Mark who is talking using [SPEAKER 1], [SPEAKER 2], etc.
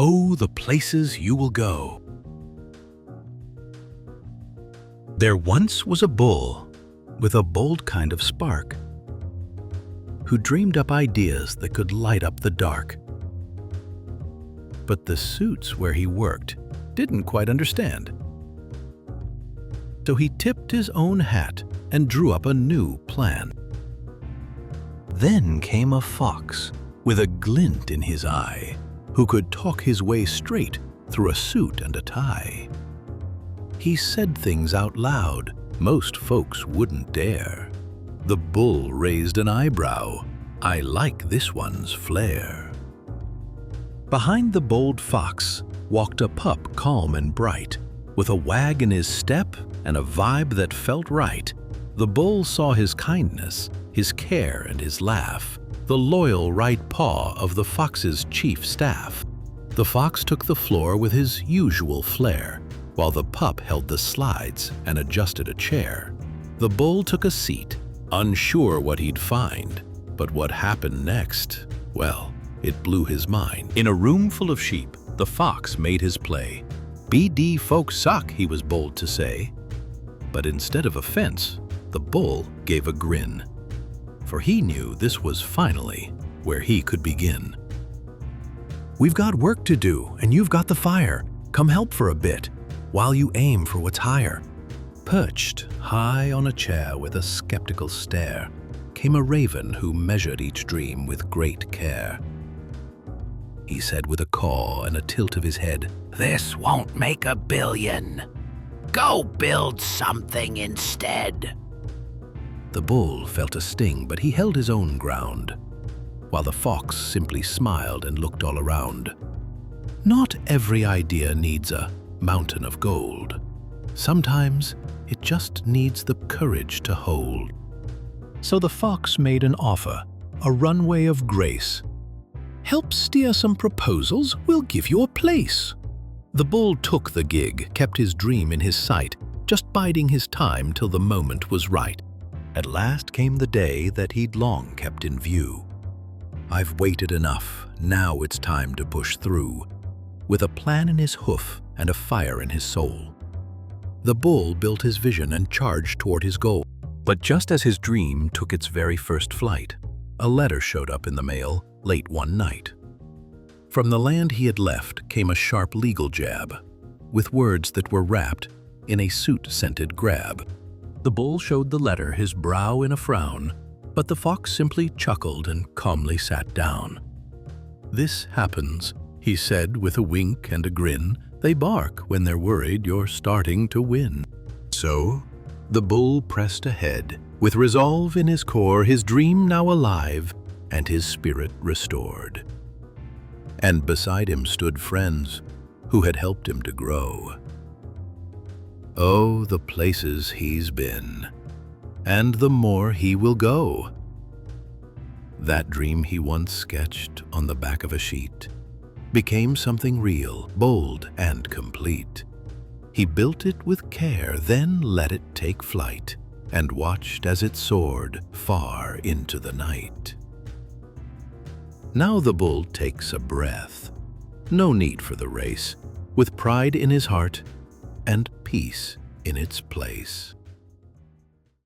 [SPEAKER 1] Oh, the places you will go. There once was a bull with a bold kind of spark who dreamed up ideas that could light up the dark. But the suits where he worked didn't quite understand. So he tipped his own hat and drew up a new plan. Then came a fox with a glint in his eye, who could talk his way straight through a suit and a tie. He said things out loud most folks wouldn't dare. The bull raised an eyebrow. I like this one's flair. Behind the bold fox walked a pup calm and bright, with a wag in his step and a vibe that felt right. The bull saw his kindness, his care and his laugh, the loyal right paw of the fox's chief staff. The fox took the floor with his usual flair, while the pup held the slides and adjusted a chair. The bull took a seat, unsure what he'd find, but what happened next, well, it blew his mind. In a room full of sheep, the fox made his play. BD folks suck, he was bold to say. But instead of offense, the bull gave a grin, for he knew this was finally where he could begin. We've got work to do, and you've got the fire. Come help for a bit, while you aim for what's higher. Perched high on a chair with a skeptical stare, came a raven who measured each dream with great care. He said with a caw and a tilt of his head, "This won't make $1 billion. Go build something instead." The bull felt a sting, but he held his own ground, while the fox simply smiled and looked all around. Not every idea needs a mountain of gold. Sometimes it just needs the courage to hold. So the fox made an offer, a runway of grace. "Help steer some proposals, we'll give you a place." The bull took the gig, kept his dream in his sight, just biding his time till the moment was right. At last came the day that he'd long kept in view. "I've waited enough, now it's time to push through." With a plan in his hoof and a fire in his soul, the bull built his vision and charged toward his goal. But just as his dream took its very first flight, a letter showed up in the mail late one night. From the land he had left came a sharp legal jab, with words that were wrapped in a suit-scented grab. The bull showed the letter, his brow in a frown, but the fox simply chuckled and calmly sat down. "This happens," he said with a wink and a grin. "They bark when they're worried you're starting to win." So the bull pressed ahead, with resolve in his core, his dream now alive and his spirit restored. And beside him stood friends who had helped him to grow. Oh, the places he's been, and the more he will go. That dream he once sketched on the back of a sheet became something real, bold, and complete. He built it with care, then let it take flight, and watched as it soared far into the night. Now the bull takes a breath. No need for the race, with pride in his heart and peace in its place.